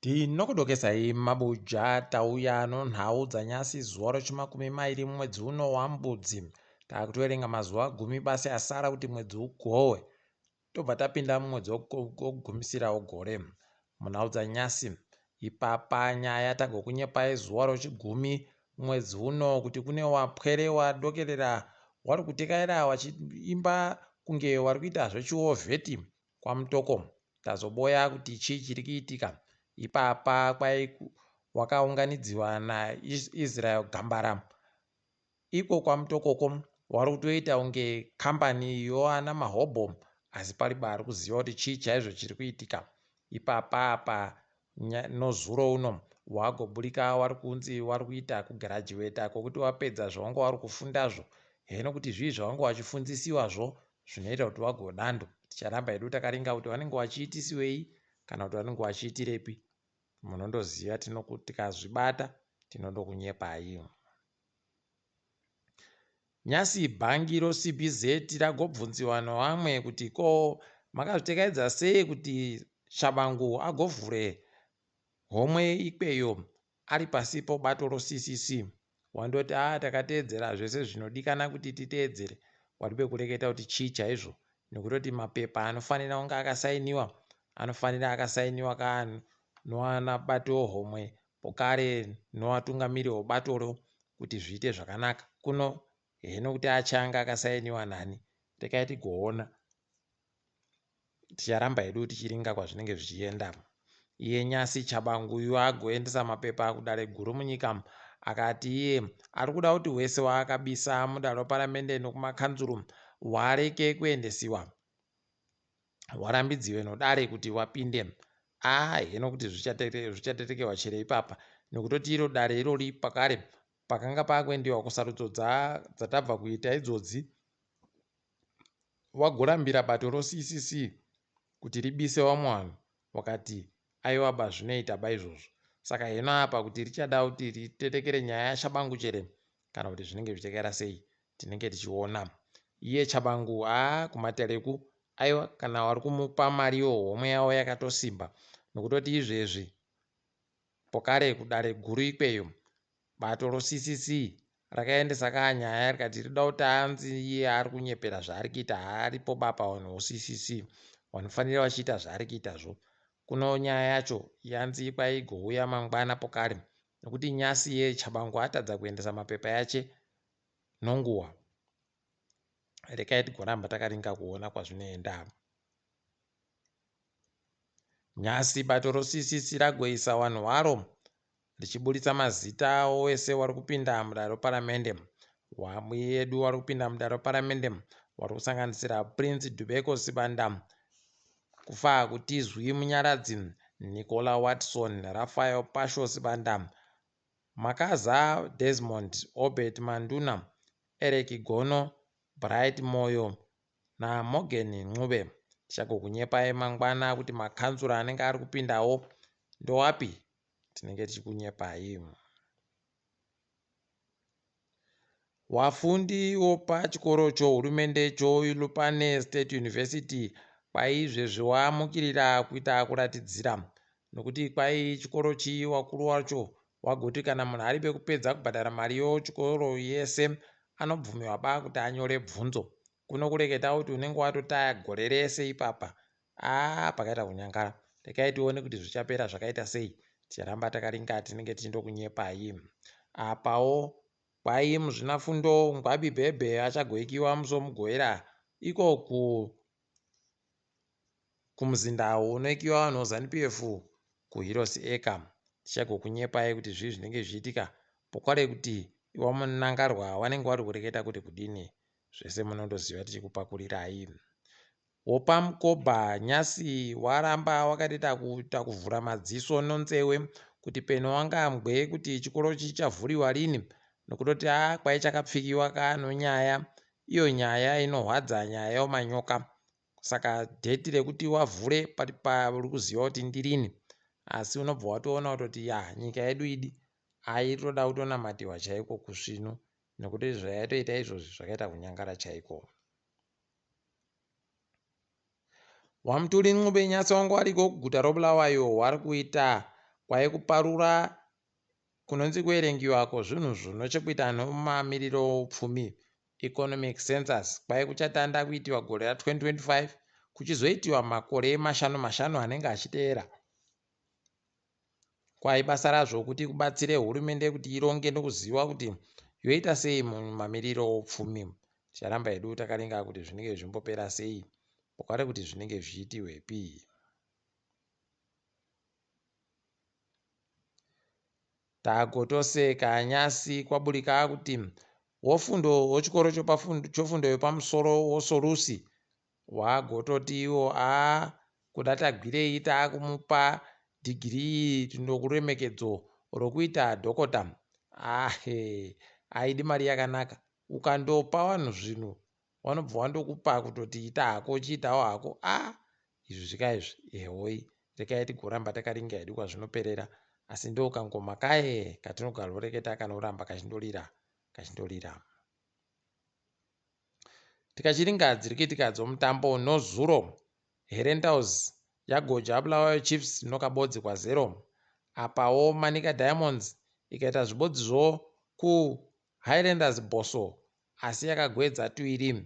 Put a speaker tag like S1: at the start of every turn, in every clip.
S1: Ndinokudokesai mabuja tauya nonhau dzanyasi zuva rechimakumi mairi mwedzi uno waMbudzi. Takutoverenga mazuva 10 basi asara kuti mwedzi ugohwe. Tobva tapinda mumwedzi wokugumisira wegore. Munhau dzanyasi ipapa nyaya tagokunyepai zuva rechigumi mwedzi uno kuti kune wapwere wadokerera wari kutekaira wachiimba kunge wari kuita zvechiovheti kwamutoko. Tazoboya kuti chii chiri kuitika. Ipapa kwai wakaunganidziwa naIsrael Gambara. Iko kwamutokoko wari kutoita unge kambani yoana mahobho asi paliba ari kuziva kuti chii chaizvo chiri kuitika. Ipapa apa nozuro uno wagoburika wari kunzi wari kuita kugirajuweta kwokuti wapedza zvawanga wari kufundazvo. Heno kuti zvii zvawanga wachifundisiwazvo zvinoita kuti wagodando. Ticharamba hedu takaringa kuti vanenge vachiitisiwei kana kuti vanenge vachiitirepi. Munondoziva tikazvibata tinondokunyepai. Nyasi bhangi roCBZ ragobvunziwa nevamwe kuti ko makazvitekaidza sei kuti Tshabangu agovhure homwe ikweyo ari pasi pobato roCCC. Wandoti takateedzera zvese zvinodikana kuti titeedzere. Waribe kureketa kuti chii chaizvo nekutoti mapepa anofanira kunge akasainiwa noana bato homwe pokare nowatungamiri webatoro kuti zviite zvakanaka. Kuno heno kuti achanga akasainiwa nani rekai tigoona. Ticharamba hedu tichiringa kwazvinenge zvichienda. Iye nyasi Tshabangu agoendesa mapepa kudare guru munyika akati iye ari kuda kuti wese waakabisa mudare reparamende nokumakanzuru wareke kuendesiwa, warambidziwe nodare kuti wapinde. Heno kuti zvichatetekewa chero ipapa nekutoti iro dare irori pakare pakanga pakuendiwa kusarudzo dzatabva kuita idzodzi wagorambira bato roCCC kuti ribise vamwe vanhu wakati aiwa zvinoita izvozvo. Saka heno apa kuti richada kuti ritetekere nyaya yaTshabangu chere kana kuti zvinenge zvichakaira sei tinenge tichiona. Iye Tshabangu kumateleku aiwa kana wari kumupa mariwo homwe yavo yakatosimba nokutoti izvezvi pokare kudare guru ikweyo bato roCCC rakaendesa nyaya rikati rida kuti anzi iye ari kunyepera zvaari kuita haaripo bapa vanhu voCCC vanofanira vachiita zvaari kuitazvo. Kuno nyaya yacho yanzi kwaigouya mangwana pokare nokuti nyasi yeTshabangu atadza kuendesa mapepa yache nonguwa. Rekai tigoramba takaringa kuona kwazvinoenda. Nyasi bato roCCC ragoisa vanhu varo richiburitsa mazita wese wari kupinda mudare reparamende. Wamwe yedu wari kupinda mudare reparamende wari kusanganisira Prince Dubeko Sibanda, kufa kutizwi Munyaradzi, Nicola Watson, Raphael Pasho Sibanda, Makaza Desmond, Obert Manduna, Eric Gono, Bright Moyo naMorgan Ncube. Tichagokunyepai mangwana kuti makanzura anenge ari kupindawo ndowapi tinenge tichikunyepai. Wafundi wopachikoro chohurumende choIlupane State University kwaizvezvi waamukirira kuita kuratidzira nokuti kwai chikoro chii wakuru wacho wagoti kana munhu ari pekupedza kubhadhara mari yochikoro yese anobvumiwa ba kuti anyore bvunzo. Kuno kureketa kuti unenge watotaya gore rese ipapa pakaita kunyangara. Rekai tione kuti zvichapera zvakaita sei. Ticharamba takaringa tinenge tichindokunyepai. Apawo kwai muzvinafundo Ngwabi Bhebhe achagoikiwa musomugoera iko kumuzindawo unoikiwa vanhu zaNPF kuHeroes Acre. Tichagokunyepai kuti zvii zvinenge zvichiitika pokare kuti iwa munangarwa wanenge wari kureketa kuti kudini. Zvese munondoziva tichikupakurirai. Wopamukobha nyasi waramba wakatoita kuita kuvhura madziso nonzewe kuti peno wanga mbwe kuti chikoro chichavhuriwa rini nokutoti kwai chakapfikiwa nonyaya iyo nyaya inorwadza, nyaya yomanyoka. Saka dheti rekuti wavhure pari kuziva kuti ndirini, asi unobva watoona kutoti nyika yedu idi toda kutonamatiwa chaiko kusvino nekuti zvaitoita izvozvi zvakaita kunyangara chaiko. Wamuturi Ncube nyatso wangu ariko kuguta roBulawayo wari kuita kwaikuparura kunonzi kuerengiwa kwezvinhu zvinochekuita nemamiriro upfumi, economic census, kwaikuchatanda kuitiwa gore ra2025 kuchizoitiwa makore mashanu anenge achiteera. Kwaibasa razvo kuti kubatsire hurumende kuti ironge nekuziva kuti yoita sei mumamiriro upfumi. Ticharamba hedu takaringa kuti zvinenge zvimbopera sei, pokwari kuti zvinenge zviitiwepi. Takotoseka nyasi kwaburika kuti wofundo wechikoro chofundo yepamusoro wosorusi wagototi iwo kuda tagwirei taakumupa dhigirii tinokuremekedzo rokuita dhokota. Aidi mari yakanaka. Ukandopa vanhu zvinhu vanobva vandokupa kutoti ita hako chiitawo hako. Izvi zvikaizvi hoi rekai tigoramba takaringa hedu kwazvinoperera. Asi ndo kangoma kaye katinogaloreketa kanoramba kachindorira. Tikachiringa dziri kuitika dzomutambo nozuro Herentals yagoja Bulawayo Chiefs nokabodzi kwa0. Apawo Manika Diamonds ikaita zvibodzizvo kuHighlanders Boso asi yakagwedza 2-2.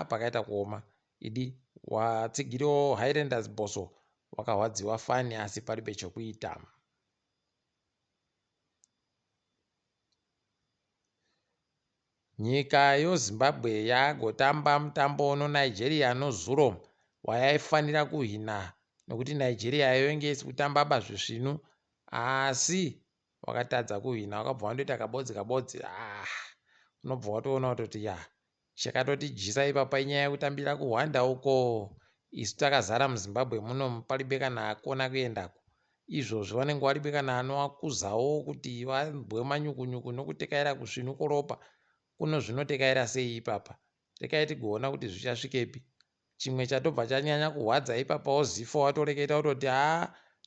S1: Pakaita kuoma. Idi watsigiriwo Highlanders Boso wakahwadziwa fani asi paribe chokuita. Nyika yoZimbabwe yagotamba mutambo noNigeria nozuro wayaifanira kuhina nokuti Nigeria yonge isikutamba bazvisvinu asi wakatadza kuhina wakabva wandoita kabodzi. Unobva watoona kutoti chakatotijisa ipapa inyaya yekutambira kuHwanda uko isu takazara muZimbabwe muno palibe kana akona kuendako. Izvozvo vanenge varibe kana anovakuzawo kuti vambwe manyukunyuku nokutekaira kusvinu koropa. Kuno zvinotekaira sei ipapa? Rekai tigoona kuti zvichasvikepi. Chimwe chatobva chanyanya kuhwadza ipapawo Zifo watoreketa kutoti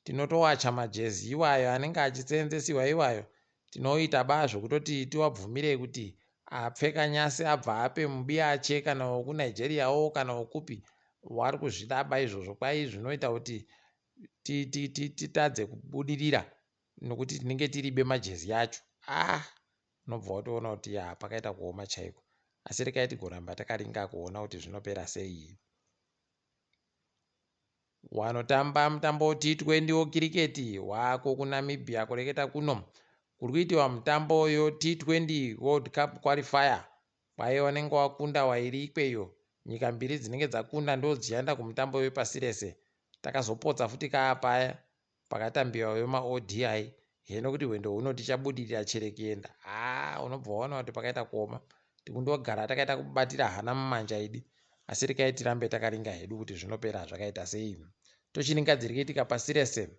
S1: tinotowacha majezi iwayo anenge achitsenzesiwa iwayo. Tinoita bazvo kutoti tiwabvumirei kuti apfeka nyasi abva ape mubiya ache kana wokuNigeriawo kana wokupi. Wari kuzvidaba izvozvo kwai zvinoita kuti titadze kubudirira nokuti tinenge tiribe majezi yacho. Unobva watoona kuti pakaita kuoma chaiko. Asi rekai tigoramba takaringa kuona kuti zvinopera sei. Wanotamba mutambo T20 wokiriketi wako kuNamibia kureketa kuno kuri kuitiwa mutambo T20 World Cup qualifier. Kwai wanenge wakunda wairi ikweyo. Nyika mbiri dzinenge dzakunda ndo dzienda kumutambo wepasi rese. Takazopotsa futi kaapaya pakatambiwa wemaODI. Heno kuti wendo huno tichabudirira cherekienda. Unobva waona kuti pakaita kuoma. Tikundogara takaita kubatira hana mumanja idi. Asi rekai tirambe takaringa hedu kuti zvinopera zvakaita sei. Tochiringa dziri kuitika pasi rese.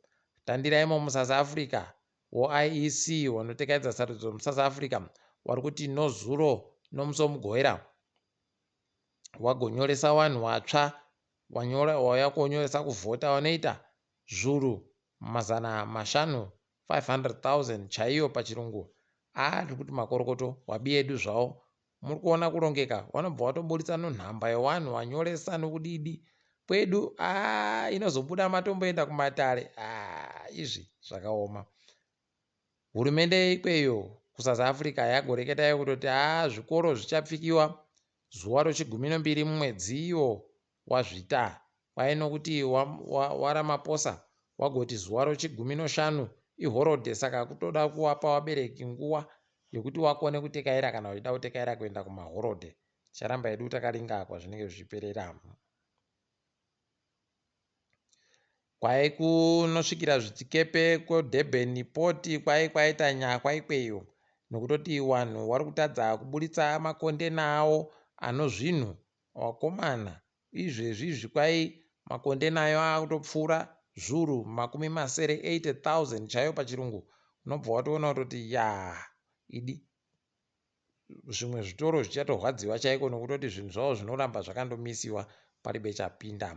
S1: Tandiraimo muSouth Africa woIEC wanotekaidza sarudzo muSouth Africa wari kuti nozuro nomusomugowera wagonyoresa vanhu vatsva wauya konyoresa kuvhota wanoita zviuru 500,000 chaiyo pachirungu. Tiri kuti makorokoto wabiedu zvavo muri kuona kurongeka. Vanobva vatoburitsa nhamba yevanhu wanyoresa nokudidi kwedu inozobuda matomboenda kumatare. Izvi zvakaoma. Hurumende ikweyo kuSouth Africa yagoreketa yekutoti zvikoro zvichapfikiwa zuva rochi12 mumwedzi iwo wazvita. Kwai nokuti waRamaphosa wagoti zuva rochi15 ihorode, saka kutoda kuwapa wabereki nguva yekuti wakone kutekaira kana uchida kutekaira kuenda kumahorode. Ticharamba hedu takaringa kwazvinenge zvichiperera. Kwai kunosvikira zvitikepe kuDurban Port kwai kwaita nyakwa ikweyo nokutoti vanhu vari kutadza kuburitsa makondena awo anozvinhu wakomana. Izvezvi kwai makondena ayo akutopfuura zviuru 80,000 chaiyo pachirungu. Unobva watoona kuti idi zvimwe zvitoro zvichatorwadziwa chaiko nokutoti zvinhu zvavo zvinoramba zvakandomisiwa paribe chapinda.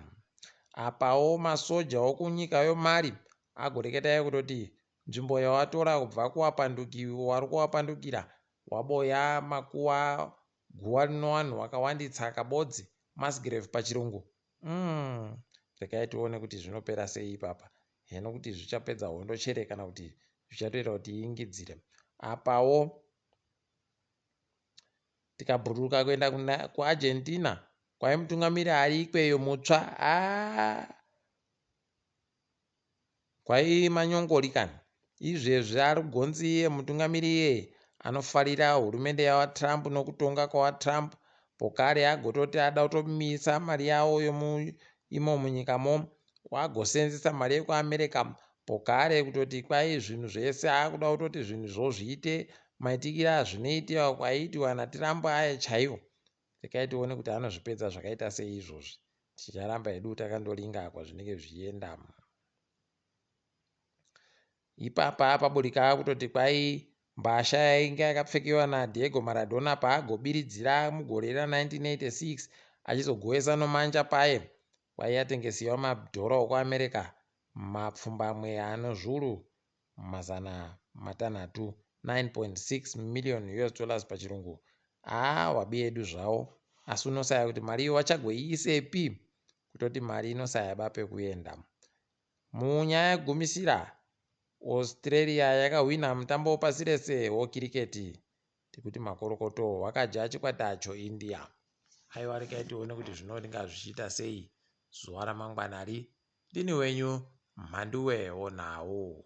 S1: Apawo masoja wokunyika yoMali agoreketa kutoti nzvimbo yawatora kubva wari kuwapandukira waboya makuwa guwa rino vanhu wakawanditsa kabodzi Musgrave pachirungu. Rekai tione kuti zvinopera sei ipapa. heno kuti zvichapedza hondo chere kana kuti zvichatoita kuti iingidzire. Apawo tikabhururuka kuenda kuArgentina kwai mutungamiri ari ikweyo mutsva kwai manyongori kani. Izvezvi ari gonzi yemutungamiri iye anofarira hurumende yawaTrump nokutonga kwawaTrump, pokare agototi ada kutomisa mari yawo imo munyikamo, wagosenzesa mari yekuAmerica pokare kutoti kwai zvinhu zvese akuda kutoti zvinhu zviite maitikira zvinoitiwa kwaitiwa naTrump aya chaiwo. Rekai tione kuti anozvipedza zvakaita sei izvozvi. Ticharamba hedu takandoringa kwazvinenge zvichienda. Ipapa paburika kutoti kwai mbasha yainge yakapfekewa naDiego Maradona paagobiridzira mugore ra1986 achizogohwesa nomanja paye, kwai yatengesiwa madhora okuAmerica mapfumbamwe anozvuru 600, $9.6 million pachirungu. Wabi edu zvawo, asi unosaya kuti mari wachagoiisepi kutoti mari inosayaba pekuenda. Munyaya yegumisira, Australia yakahwina mutambo wepasi rese wekiriketi, tikuti makorokoto wakaja chikwata acho India. Aiwa, rekai tione kuti zvinoringa zvichiita sei zuva ramangwanari. Ndini wenyu MHANDUWE WeNhau.